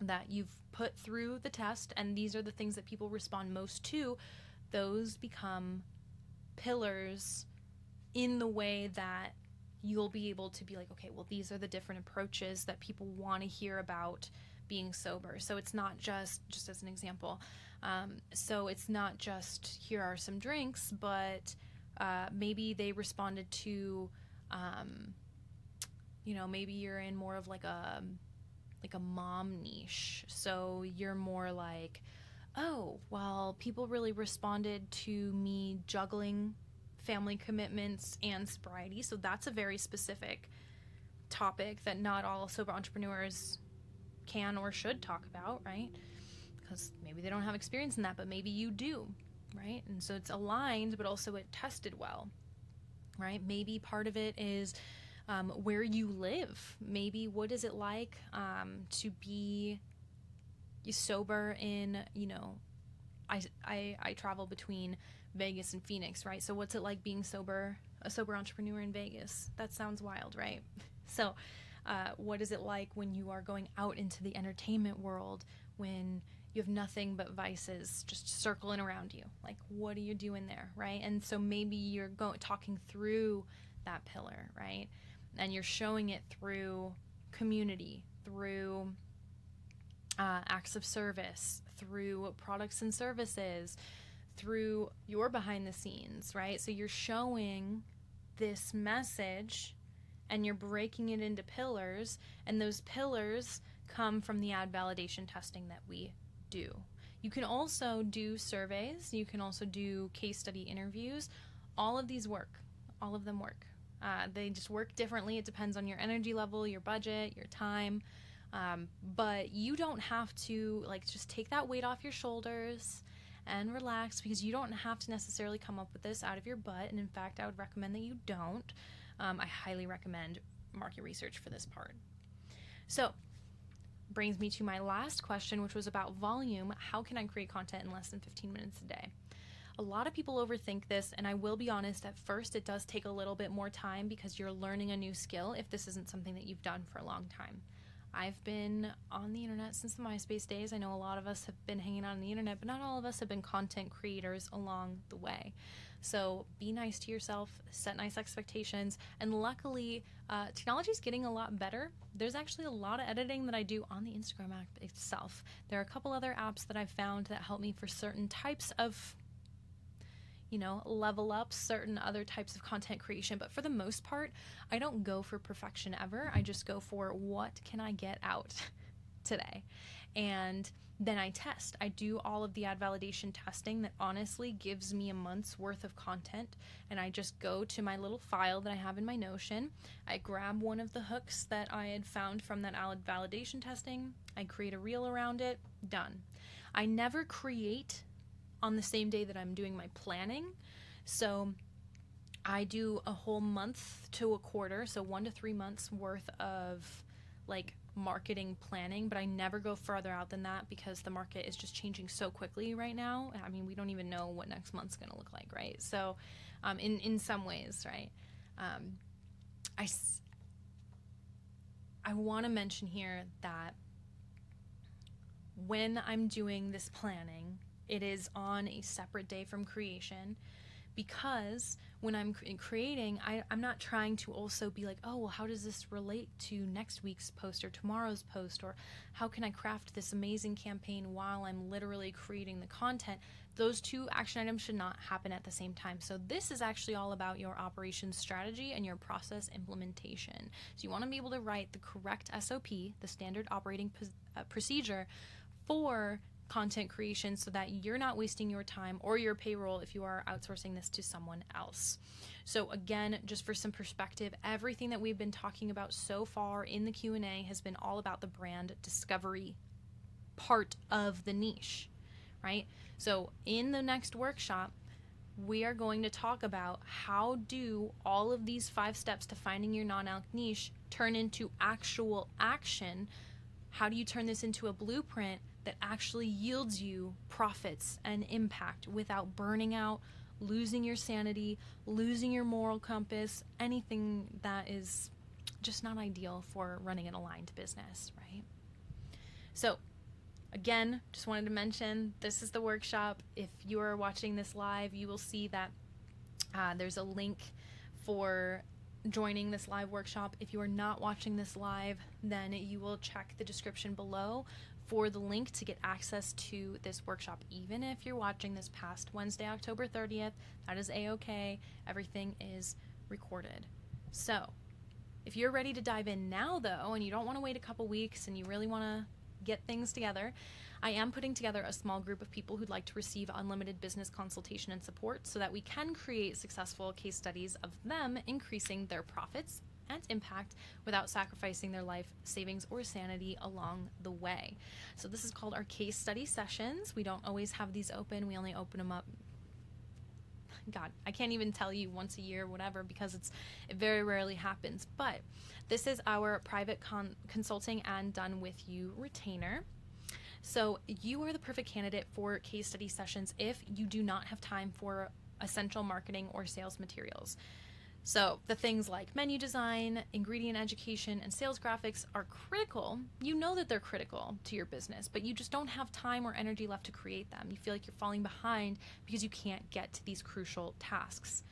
that you've put through the test, and these are the things that people respond most to. Those become pillars in the way that you'll be able to be like, okay, well, these are the different approaches that people want to hear about being sober. So it's not just as an example, so it's not just here are some drinks, but maybe they responded to, maybe you're in more of like a mom niche. So you're more like, oh, well, people really responded to me juggling family commitments and sobriety. So that's a very specific topic that not all sober entrepreneurs can or should talk about, right? Because maybe they don't have experience in that, but maybe you do, right? And so it's aligned, but also it tested well, right? Maybe part of it is where you live. Maybe what is it like to be sober in, I travel between Vegas and Phoenix, right? So what's it like being a sober entrepreneur in Vegas? That sounds wild, right? So what is it like when you are going out into the entertainment world, when you have nothing but vices just circling around you? Like, what are you doing there, right? And so maybe you're talking through that pillar, right? And you're showing it through community, through acts of service, through products and services, through your behind the scenes, right? So you're showing this message and you're breaking it into pillars, and those pillars come from the ad validation testing that we do. You can also do surveys, you can also do case study interviews. All of these work, all of them work. They just work differently. It depends on your energy level, your budget, your time. But you don't have to just take that weight off your shoulders and relax, because you don't have to necessarily come up with this out of your butt. And in fact, I would recommend that you don't. I highly recommend market research for this part. So, brings me to my last question, which was about volume. How can I create content in less than 15 minutes a day? A lot of people overthink this, and I will be honest, at first it does take a little bit more time because you're learning a new skill if this isn't something that you've done for a long time. I've been on the internet since the MySpace days. I know a lot of us have been hanging out on the internet, but not all of us have been content creators along the way. So be nice to yourself, set nice expectations, and luckily, technology is getting a lot better. There's actually a lot of editing that I do on the Instagram app itself. There are a couple other apps that I've found that help me for certain types of level up certain other types of content creation. But for the most part, I don't go for perfection ever. I just go for what can I get out today? And then I test. I do all of the ad validation testing that honestly gives me a month's worth of content. And I just go to my little file that I have in my Notion. I grab one of the hooks that I had found from that ad validation testing. I create a reel around it. Done. I never create on the same day that I'm doing my planning. So I do a whole month to a quarter, so 1 to 3 months worth of marketing planning, but I never go further out than that because the market is just changing so quickly right now. I mean, we don't even know what next month's going to look like, right? So in some ways, right? I want to mention here that when I'm doing this planning, it is on a separate day from creation, because when I'm creating, I'm not trying to also be like, oh, well, how does this relate to next week's post or tomorrow's post, or how can I craft this amazing campaign while I'm literally creating the content? Those two action items should not happen at the same time. So this is actually all about your operations strategy and your process implementation. So you want to be able to write the correct SOP, the standard operating procedure, for content creation, so that you're not wasting your time or your payroll if you are outsourcing this to someone else. So again, just for some perspective, everything that we've been talking about so far in the Q&A has been all about the brand discovery part of the niche, right? So in the next workshop, we are going to talk about how do all of these 5 steps to finding your non-alc niche turn into actual action. How do you turn this into a blueprint that actually yields you profits and impact without burning out, losing your sanity, losing your moral compass, anything that is just not ideal for running an aligned business, right? So again, just wanted to mention, this is the workshop. If you are watching this live, you will see that there's a link for joining this live workshop. If you are not watching this live, then you will check the description below for the link to get access to this workshop. Even if you're watching this past Wednesday, October 30th, that is a-okay. Everything is recorded. So if you're ready to dive in now though, and you don't want to wait a couple weeks and you really want to get things together, I am putting together a small group of people who'd like to receive unlimited business consultation and support so that we can create successful case studies of them increasing their profits and impact without sacrificing their life savings or sanity along the way. So this is called our case study sessions. We don't always have these open. We only open them up, God, I can't even tell you, once a year, whatever, because it very rarely happens. But this is our private consulting and done with you retainer. So you are the perfect candidate for case study sessions if you do not have time for essential marketing or sales materials. So the things like menu design, ingredient education, and sales graphics are critical. You know that they're critical to your business, but you just don't have time or energy left to create them. You feel like you're falling behind because you can't get to these crucial tasks.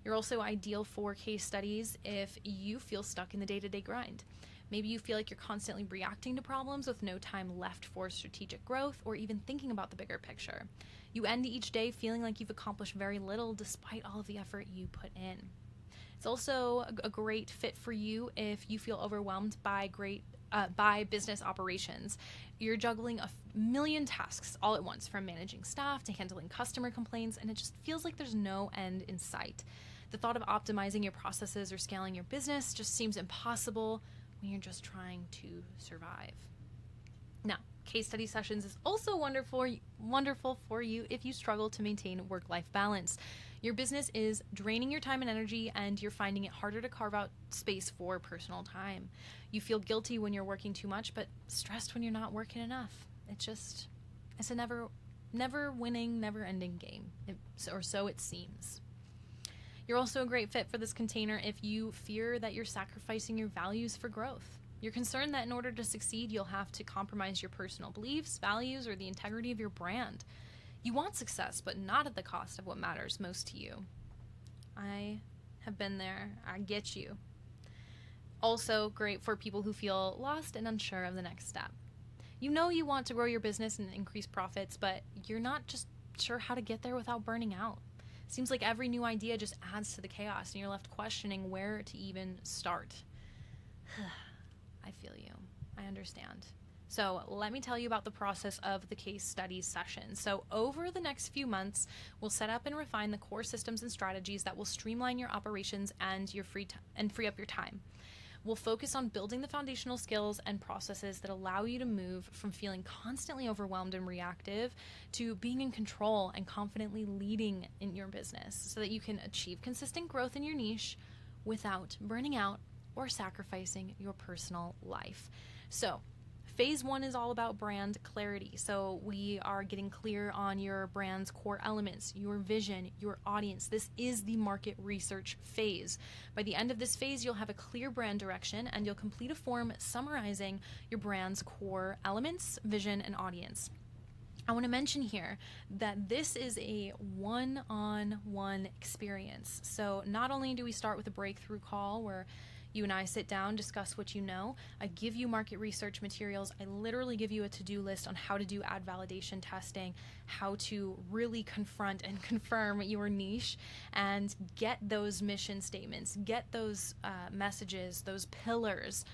You're also ideal for case studies if you feel stuck in the day-to-day grind. Maybe you feel like you're constantly reacting to problems with no time left for strategic growth or even thinking about the bigger picture. You end each day feeling like you've accomplished very little despite all of the effort you put in. It's also a great fit for you if you feel overwhelmed by business operations. You're juggling a million tasks all at once, from managing staff to handling customer complaints, and it just feels like there's no end in sight. The thought of optimizing your processes or scaling your business just seems impossible when you're just trying to survive. Now, case study sessions is also wonderful for you if you struggle to maintain work-life balance. Your business is draining your time and energy, and you're finding it harder to carve out space for personal time. You feel guilty when you're working too much, but stressed when you're not working enough. It's a never winning, never ending game, or so it seems. You're also a great fit for this container if you fear that you're sacrificing your values for growth. You're concerned that in order to succeed, you'll have to compromise your personal beliefs, values, or the integrity of your brand. You want success, but not at the cost of what matters most to you. I have been there. I get you. Also great for people who feel lost and unsure of the next step. You know you want to grow your business and increase profits, but you're not just sure how to get there without burning out. Seems like every new idea just adds to the chaos, and you're left questioning where to even start. I feel you. I understand. So let me tell you about the process of the case study session. So over the next few months, we'll set up and refine the core systems and strategies that will streamline your operations and free up your time. We'll focus on building the foundational skills and processes that allow you to move from feeling constantly overwhelmed and reactive to being in control and confidently leading in your business so that you can achieve consistent growth in your niche without burning out or sacrificing your personal life. So Phase 1 is all about brand clarity. So we are getting clear on your brand's core elements, your vision, your audience. This is the market research phase. By the end of this phase, you'll have a clear brand direction, and you'll complete a form summarizing your brand's core elements, vision, and audience. I want to mention here that this is a one-on-one experience. So not only do we start with a breakthrough call where you and I sit down, discuss what you know. I give you market research materials. I literally give you a to-do list on how to do ad validation testing, how to really confront and confirm your niche and get those mission statements, get those messages, those pillars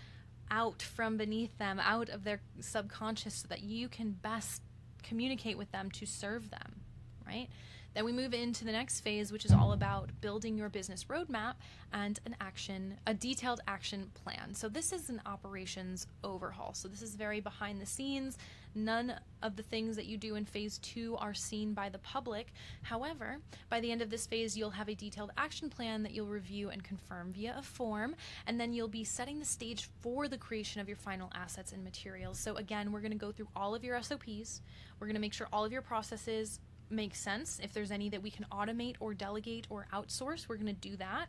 out from beneath them, out of their subconscious so that you can best communicate with them to serve them, right? Then we move into the next phase, which is all about building your business roadmap and a detailed action plan. So this is an operations overhaul. So this is very behind the scenes. None of the things that you do in phase 2 are seen by the public. However, by the end of this phase, you'll have a detailed action plan that you'll review and confirm via a form, and then you'll be setting the stage for the creation of your final assets and materials. So again, we're going to go through all of your SOPs. We're going to make sure all of your processes make sense. If there's any that we can automate or delegate or outsource, we're going to do that.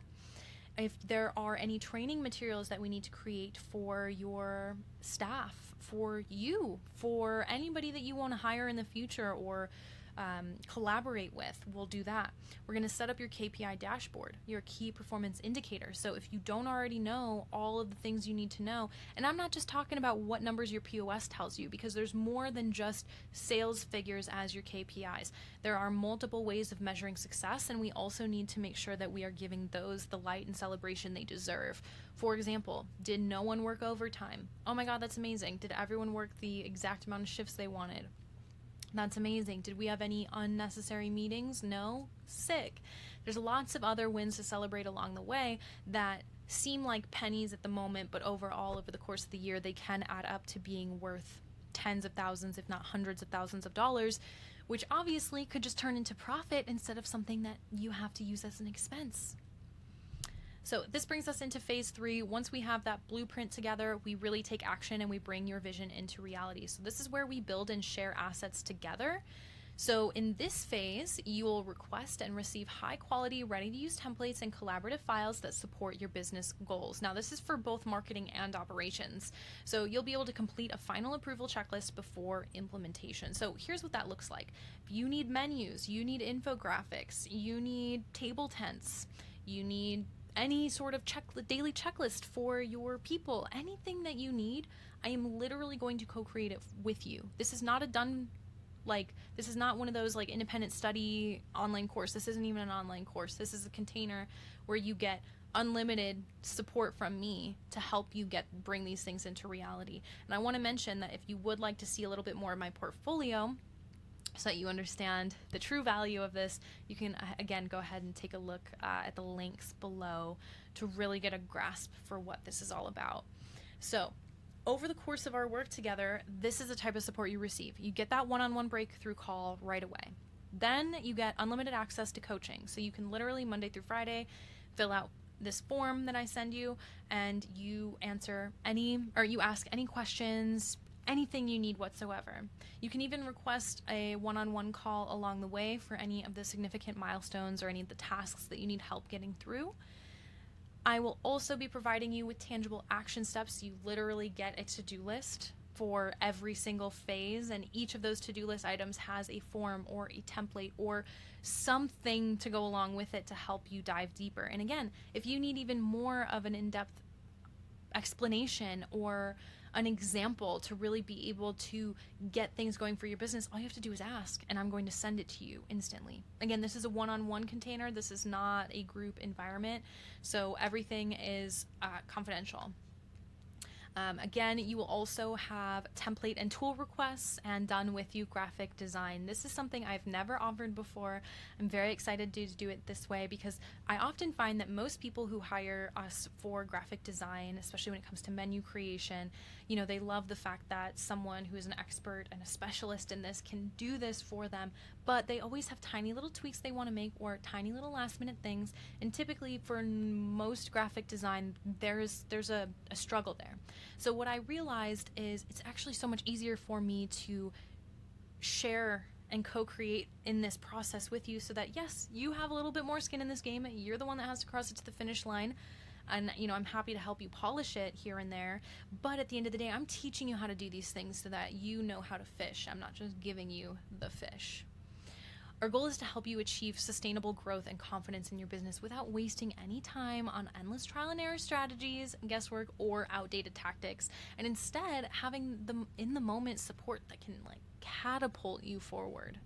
If there are any training materials that we need to create for your staff, for you, for anybody that you want to hire in the future or collaborate with, we'll do that. We're going to set up your KPI dashboard, your key performance indicator. So if you don't already know all of the things you need to know, and I'm not just talking about what numbers your POS tells you, because there's more than just sales figures as your KPIs. There are multiple ways of measuring success, and we also need to make sure that we are giving those the light and celebration they deserve. For example, did no one work overtime? Oh my God, that's amazing. Did everyone work the exact amount of shifts they wanted? That's amazing. Did we have any unnecessary meetings? No? Sick. There's lots of other wins to celebrate along the way that seem like pennies at the moment, but overall, over the course of the year, they can add up to being worth tens of thousands, if not hundreds of thousands of dollars, which obviously could just turn into profit instead of something that you have to use as an expense. So this brings us into phase 3. Once we have that blueprint together, we really take action and we bring your vision into reality. So this is where we build and share assets together. So in this phase, you will request and receive high quality, ready to use templates and collaborative files that support your business goals. Now this is for both marketing and operations. So you'll be able to complete a final approval checklist before implementation. So here's what that looks like. If you need menus, you need infographics, you need table tents, you need any sort of daily checklist for your people, anything that you need, I am literally going to co-create it with you. This is not this is not one of those independent study online course. This isn't even an online course. This is a container where you get unlimited support from me to help you bring these things into reality. And I want to mention that if you would like to see a little bit more of my portfolio so that you understand the true value of this, you can again go ahead and take a look at the links below to really get a grasp for what this is all about. So over the course of our work together, this is the type of support you receive. You get that one-on-one breakthrough call right away. Then you get unlimited access to coaching. So you can literally Monday through Friday fill out this form that I send you, and you answer you ask any questions, anything you need whatsoever. You can even request a one-on-one call along the way for any of the significant milestones or any of the tasks that you need help getting through. I will also be providing you with tangible action steps. You literally get a to-do list for every single phase, and each of those to-do list items has a form or a template or something to go along with it to help you dive deeper. And again, if you need even more of an in-depth explanation or an example to really be able to get things going for your business, all you have to do is ask, and I'm going to send it to you instantly. Again, this is a one-on-one container. This is not a group environment, so everything is confidential. Again, you will also have template and tool requests and done with you graphic design. This is something I've never offered before. I'm very excited to do it this way because I often find that most people who hire us for graphic design, especially when it comes to menu creation, they love the fact that someone who is an expert and a specialist in this can do this for them, but they always have tiny little tweaks they want to make or tiny little last minute things. And typically for most graphic design, there's a struggle there. So what I realized is it's actually so much easier for me to share and co-create in this process with you so that, yes, you have a little bit more skin in this game. You're the one that has to cross it to the finish line. And, I'm happy to help you polish it here and there. But at the end of the day, I'm teaching you how to do these things so that you know how to fish. I'm not just giving you the fish. Our goal is to help you achieve sustainable growth and confidence in your business without wasting any time on endless trial and error strategies, guesswork, or outdated tactics, and instead having the in-the-moment support that can catapult you forward.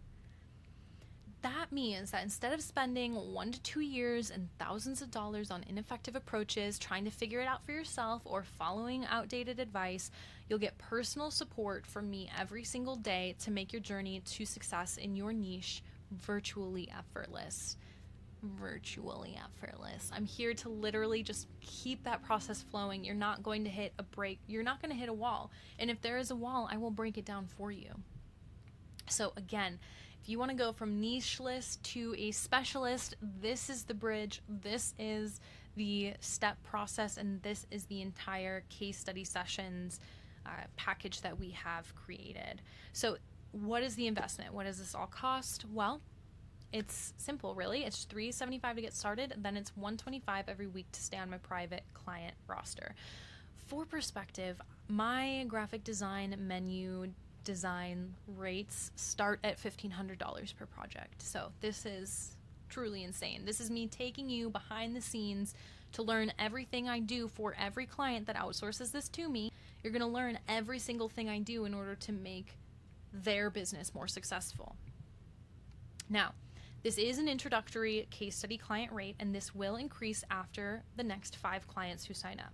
That means that instead of spending 1 to 2 years and thousands of dollars on ineffective approaches, trying to figure it out for yourself, or following outdated advice, you'll get personal support from me every single day to make your journey to success in your niche virtually effortless. I'm here to literally just keep that process flowing. You're not going to hit a break. You're not going to hit a wall. And if there is a wall, I will break it down for you. So again, if you want to go from nicheless to a specialist, this is the bridge. This is the step process, and this is the entire case study sessions package that we have created. So what is the investment? What does this all cost? Well, it's simple, really. It's $375 to get started, then it's $125 every week to stay on my private client roster. For perspective, my graphic design menu design rates start at $1,500 per project. So this is truly insane. This is me taking you behind the scenes to learn everything I do for every client that outsources this to me. You're going to learn every single thing I do in order to make their business more successful. Now, this is an introductory case study client rate, and this will increase after the next 5 clients who sign up.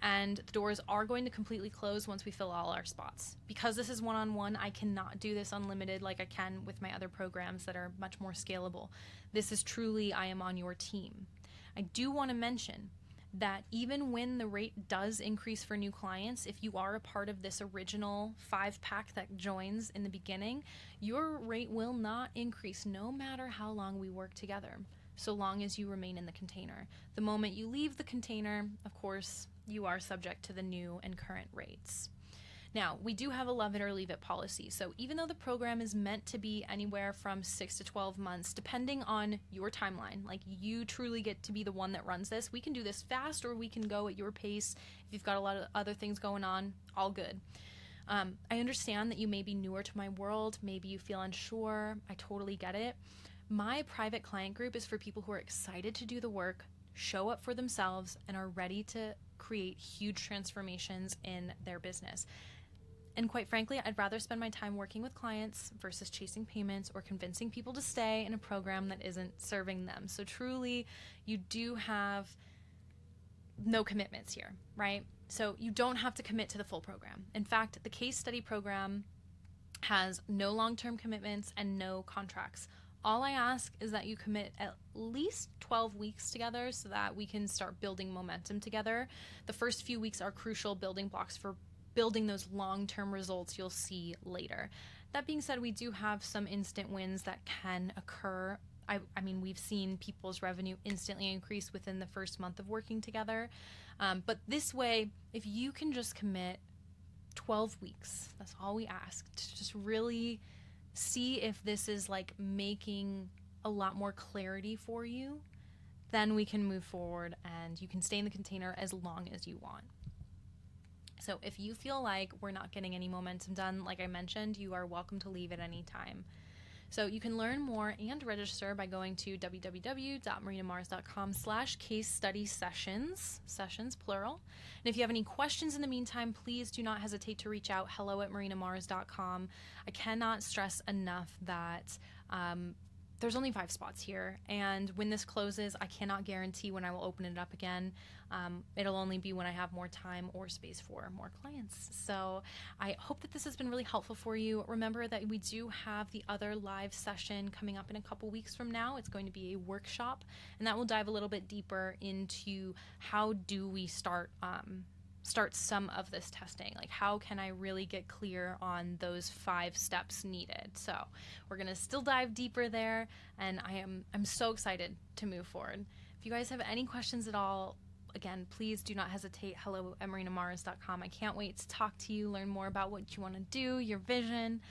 And the doors are going to completely close once we fill all our spots. Because this is one-on-one, I cannot do this unlimited like I can with my other programs that are much more scalable. This is truly, I am on your team. I do want to mention that even when the rate does increase for new clients, if you are a part of this original 5-pack that joins in the beginning, your rate will not increase no matter how long we work together. so long as you remain in the container. The moment you leave the container, of course, you are subject to the new and current rates. Now, we do have a love it or leave it policy. So even though the program is meant to be anywhere from 6 to 12 months, depending on your timeline, like you truly get to be the one that runs this. We can do this fast or we can go at your pace. If you've got a lot of other things going on, all good. I understand that you may be newer to my world. Maybe you feel unsure. I totally get it. My private client group is for people who are excited to do the work, show up for themselves, and are ready to create huge transformations in their business. And quite frankly, I'd rather spend my time working with clients versus chasing payments or convincing people to stay in a program that isn't serving them. So truly, you do have no commitments here, right? So you don't have to commit to the full program. In fact, the case study program has no long-term commitments and no contracts. All I ask is that you commit at least 12 weeks together so that we can start building momentum together. The first few weeks are crucial building blocks for building those long-term results you'll see later. That being said, we do have some instant wins that can occur. I mean, we've seen people's revenue instantly increase within the first month of working together. But this way, if you can just commit 12 weeks, that's all we ask, to just really see if this is like making a lot more clarity for you, then we can move forward and you can stay in the container as long as you want. So if you feel like we're not getting any momentum done, like I mentioned, you are welcome to leave at any time. So you can learn more and register by going to www.marinamars.com/case study sessions, sessions plural. And if you have any questions in the meantime, please do not hesitate to reach out, hello@marinamars.com. I cannot stress enough that there's only 5 spots here, and when this closes, I cannot guarantee when I will open it up again. It'll only be when I have more time or space for more clients. So I hope that this has been really helpful for you. Remember that we do have the other live session coming up in a couple weeks from now. It's going to be a workshop, and that will dive a little bit deeper into how do we start some of this testing. Like, how can I really get clear on those 5 steps needed? So we're going to still dive deeper there, and I'm so excited to move forward. If you guys have any questions at all, again, please do not hesitate, hello@marinamars.com. I can't wait to talk to you, learn more about what you want to do, your vision.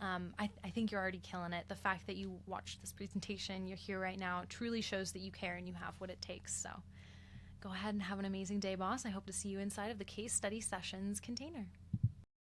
I think you're already killing it. The fact that you watched this presentation, you're here right now, truly shows that you care and you have what it takes. So go ahead and have an amazing day, boss. I hope to see you inside of the Case Study Sessions container.